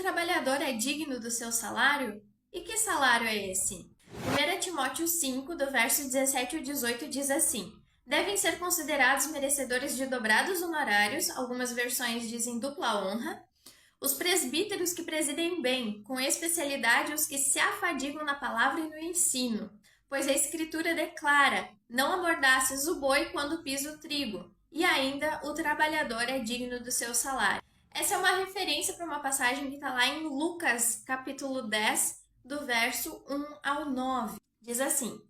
trabalhador é digno do seu salário? E que salário é esse? 1 Timóteo 5, do verso 17 ao 18, diz assim: devem ser considerados merecedores de dobrados honorários, algumas versões dizem dupla honra, os presbíteros que presidem bem, com especialidade os que se afadigam na palavra e no ensino. Pois a Escritura declara: não amordasses o boi quando pisa o trigo, e ainda o trabalhador é digno do seu salário. Essa é uma referência para uma passagem que está lá em Lucas, capítulo 10, do verso 1 ao 9. Diz assim: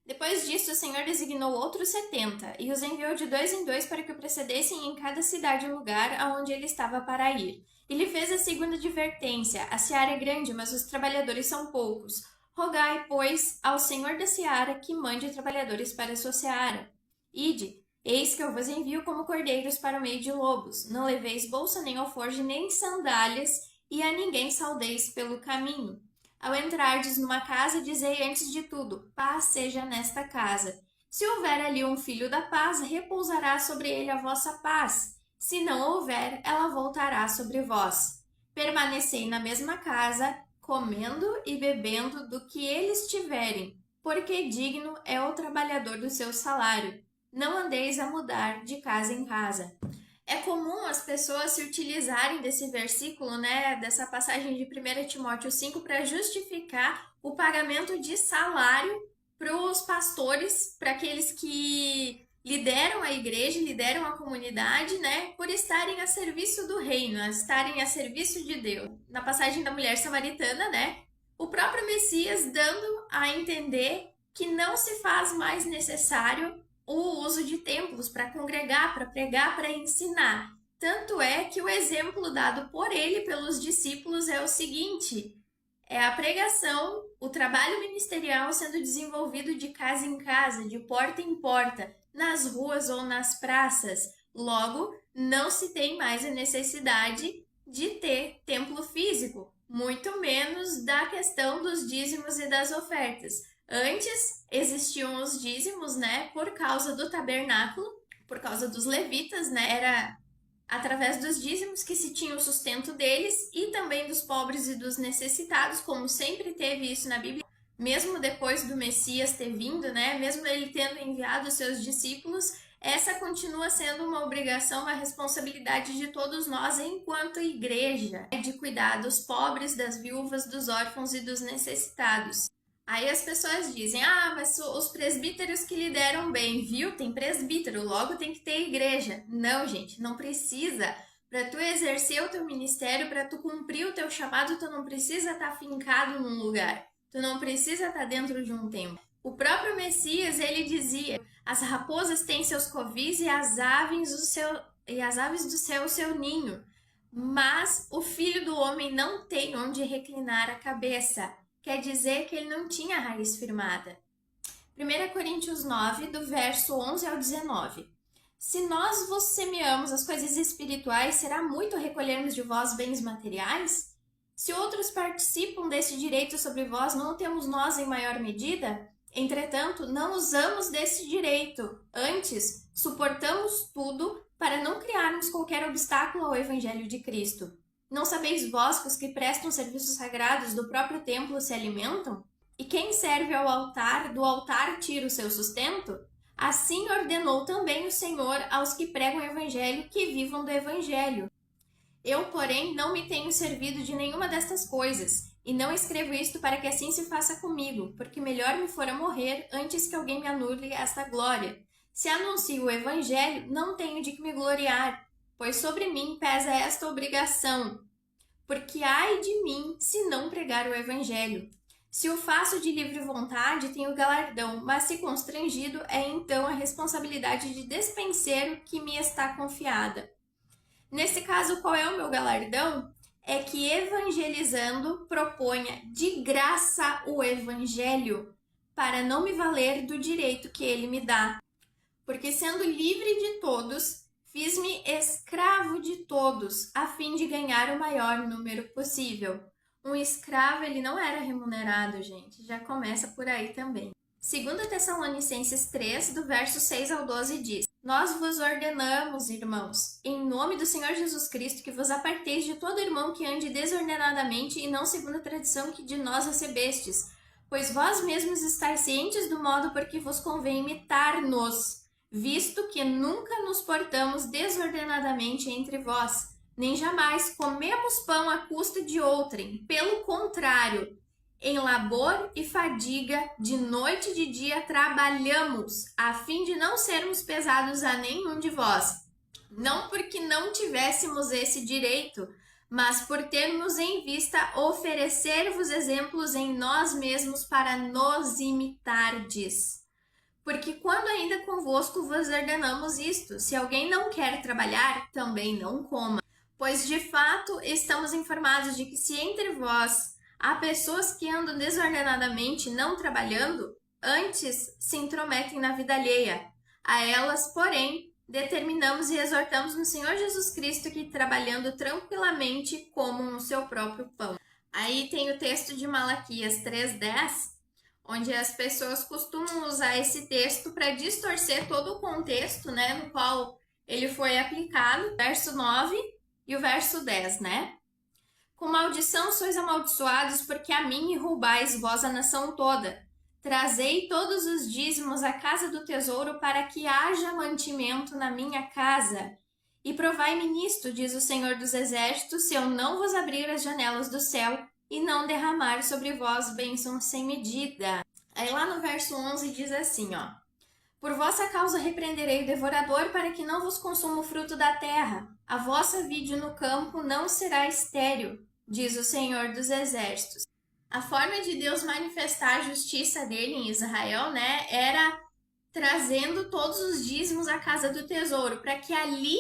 depois disso, o Senhor designou outros 70 e os enviou de dois em dois para que o precedessem em cada cidade o lugar aonde ele estava para ir. E lhe fez a segunda advertência: a seara é grande, mas os trabalhadores são poucos. Rogai, pois, ao Senhor da seara que mande trabalhadores para a sua seara. Ide, eis que eu vos envio como cordeiros para o meio de lobos. Não leveis bolsa, nem alforje, nem sandálias, e a ninguém saudeis pelo caminho. Ao entrardes numa casa, dizei antes de tudo: paz seja nesta casa. Se houver ali um filho da paz, repousará sobre ele a vossa paz. Se não houver, ela voltará sobre vós. Permanecei na mesma casa, comendo e bebendo do que eles tiverem, porque digno é o trabalhador do seu salário. Não andeis a mudar de casa em casa. É comum as pessoas se utilizarem desse versículo, dessa passagem de 1 Timóteo 5, para justificar o pagamento de salário para os pastores, para aqueles que lideram a igreja, lideram a comunidade, por estarem a serviço do reino, estarem a serviço de Deus. Na passagem da mulher samaritana, o próprio Messias dando a entender que não se faz mais necessário o uso de templos para congregar, para pregar, para ensinar. Tanto é que o exemplo dado por ele pelos discípulos é o seguinte: é a pregação, o trabalho ministerial sendo desenvolvido de casa em casa, de porta em porta, nas ruas ou nas praças. Logo, não se tem mais a necessidade de ter templo físico, muito menos da questão dos dízimos e das ofertas. Antes existiam os dízimos, por causa do tabernáculo, por causa dos levitas, era através dos dízimos que se tinha o sustento deles e também dos pobres e dos necessitados, como sempre teve isso na Bíblia, mesmo depois do Messias ter vindo, mesmo ele tendo enviado os seus discípulos, essa continua sendo uma obrigação, uma responsabilidade de todos nós enquanto igreja, de cuidar dos pobres, das viúvas, dos órfãos e dos necessitados. Aí as pessoas dizem: mas os presbíteros que lideram bem, viu? Tem presbítero, logo tem que ter igreja. Não, gente, não precisa. Para tu exercer o teu ministério, para tu cumprir o teu chamado, tu não precisa estar fincado num lugar. Tu não precisa estar dentro de um templo. O próprio Messias, ele dizia: as raposas têm seus covis e as aves do céu o seu ninho. Mas o Filho do Homem não tem onde reclinar a cabeça. Quer dizer que ele não tinha raiz firmada. 1 Coríntios 9, do verso 11 ao 19. Se nós vos semeamos as coisas espirituais, será muito recolhermos de vós bens materiais? Se outros participam desse direito sobre vós, não temos nós em maior medida? Entretanto, não usamos desse direito. Antes, suportamos tudo para não criarmos qualquer obstáculo ao Evangelho de Cristo. Não sabeis vós que os que prestam serviços sagrados do próprio templo se alimentam? E quem serve ao altar, do altar tira o seu sustento? Assim ordenou também o Senhor aos que pregam o Evangelho que vivam do Evangelho. Eu, porém, não me tenho servido de nenhuma destas coisas, e não escrevo isto para que assim se faça comigo, porque melhor me fora morrer antes que alguém me anule esta glória. Se anuncio o Evangelho, não tenho de que me gloriar, pois sobre mim pesa esta obrigação, porque ai de mim se não pregar o Evangelho. Se o faço de livre vontade, tenho galardão, mas se constrangido, é então a responsabilidade de despenseiro que me está confiada. Nesse caso, qual é o meu galardão? É que evangelizando proponha de graça o Evangelho, para não me valer do direito que ele me dá. Porque sendo livre de todos, fiz-me escravo de todos, a fim de ganhar o maior número possível. Um escravo, ele não era remunerado, gente. Já começa por aí também. 2 Tessalonicenses 3, do verso 6 ao 12, diz: Nós vos ordenamos, irmãos, em nome do Senhor Jesus Cristo, que vos aparteis de todo irmão que ande desordenadamente e não segundo a tradição que de nós recebestes, pois vós mesmos estáis cientes do modo por que vos convém imitar-nos, visto que nunca nos portamos desordenadamente entre vós, nem jamais comemos pão à custa de outrem. Pelo contrário, em labor e fadiga, de noite e de dia trabalhamos, a fim de não sermos pesados a nenhum de vós. Não porque não tivéssemos esse direito, mas por termos em vista oferecer-vos exemplos em nós mesmos para nos imitardes. Porque quando ainda convosco vos ordenamos isto, se alguém não quer trabalhar, também não coma. Pois de fato estamos informados de que se entre vós há pessoas que andam desordenadamente, não trabalhando, antes se intrometem na vida alheia. A elas, porém, determinamos e exortamos no Senhor Jesus Cristo que trabalhando tranquilamente comam o seu próprio pão. Aí tem o texto de Malaquias 3:10, onde as pessoas costumam usar esse texto para distorcer todo o contexto, né, no qual ele foi aplicado, verso 9 e o verso 10, né? Com maldição sois amaldiçoados, porque a mim me roubais vós a nação toda. Trazei todos os dízimos à casa do tesouro, para que haja mantimento na minha casa. E provai-me nisto, diz o Senhor dos Exércitos, se eu não vos abrir as janelas do céu e não derramar sobre vós bênçãos sem medida. Aí lá no verso 11 diz assim, ó: Por vossa causa repreenderei o devorador, para que não vos consuma o fruto da terra. A vossa vide no campo não será estéril, diz o Senhor dos Exércitos. A forma de Deus manifestar a justiça dele em Israel, né, era trazendo todos os dízimos à casa do tesouro, para que ali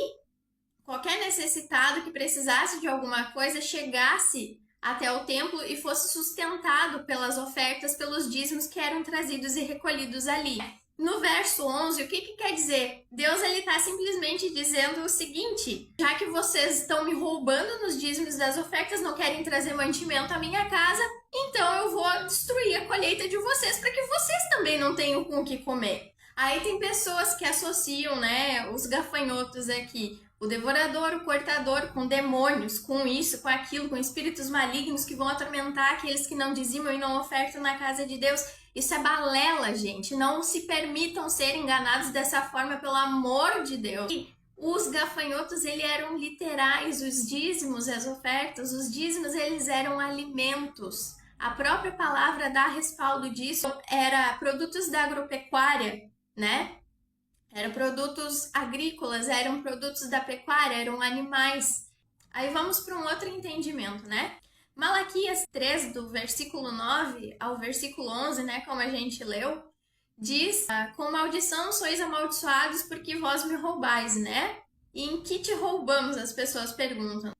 qualquer necessitado que precisasse de alguma coisa chegasse até o templo e fosse sustentado pelas ofertas, pelos dízimos que eram trazidos e recolhidos ali. No verso 11, o que quer dizer? Deus está simplesmente dizendo o seguinte: já que vocês estão me roubando nos dízimos das ofertas, não querem trazer mantimento à minha casa, então eu vou destruir a colheita de vocês para que vocês também não tenham com o que comer. Aí tem pessoas que associam, né, os gafanhotos aqui, o devorador, o cortador, com demônios, com isso, com aquilo, com espíritos malignos que vão atormentar aqueles que não dizimam e não ofertam na casa de Deus. Isso é balela, gente. Não se permitam ser enganados dessa forma, pelo amor de Deus. E os gafanhotos, eles eram literais, os dízimos, as ofertas, os dízimos, eles eram alimentos. A própria palavra dá respaldo disso. Era produtos da agropecuária, né? Eram produtos agrícolas, eram produtos da pecuária, eram animais. Aí vamos para um outro entendimento, né? Malaquias 3, do versículo 9 ao versículo 11, né, como a gente leu, diz: com maldição sois amaldiçoados porque vós me roubais, né? E em que te roubamos? As pessoas perguntam.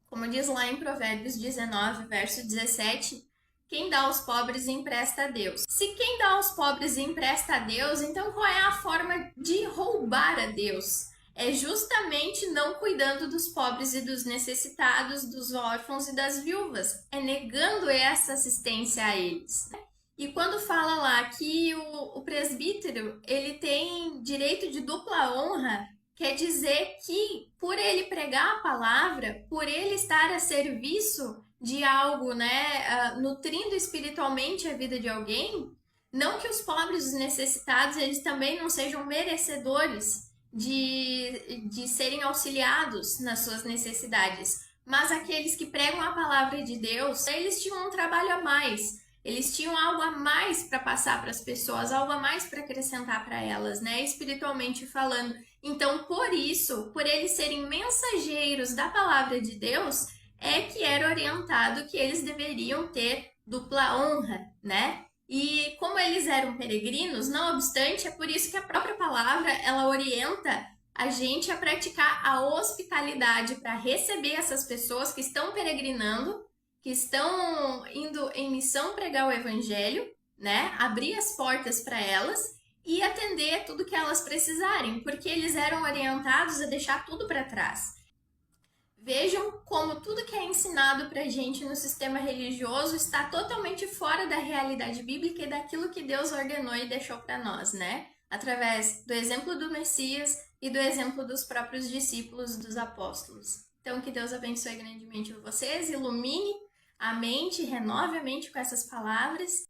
Como diz lá em Provérbios 19, verso 17, quem dá aos pobres empresta a Deus. Se quem dá aos pobres empresta a Deus, então qual é a forma de roubar a Deus? É justamente não cuidando dos pobres e dos necessitados, dos órfãos e das viúvas. É negando essa assistência a eles. E quando fala lá que o presbítero ele tem direito de dupla honra, quer dizer que por ele pregar a palavra, por ele estar a serviço de algo, né, nutrindo espiritualmente a vida de alguém, não que os pobres e os necessitados eles também não sejam merecedores de serem auxiliados nas suas necessidades, mas aqueles que pregam a palavra de Deus, eles tinham um trabalho a mais, eles tinham algo a mais para passar para as pessoas, algo a mais para acrescentar para elas, né, espiritualmente falando. Então, por isso, por eles serem mensageiros da palavra de Deus, é que era orientado que eles deveriam ter dupla honra, né? E como eles eram peregrinos, não obstante, é por isso que a própria palavra, ela orienta a gente a praticar a hospitalidade para receber essas pessoas que estão peregrinando, que estão indo em missão pregar o evangelho, né? Abrir as portas para elas e atender tudo que elas precisarem, porque eles eram orientados a deixar tudo para trás. Vejam como tudo que é ensinado pra gente no sistema religioso está totalmente fora da realidade bíblica e daquilo que Deus ordenou e deixou para nós, né? Através do exemplo do Messias e do exemplo dos próprios discípulos dos apóstolos. Então, que Deus abençoe grandemente vocês, ilumine a mente, renove a mente com essas palavras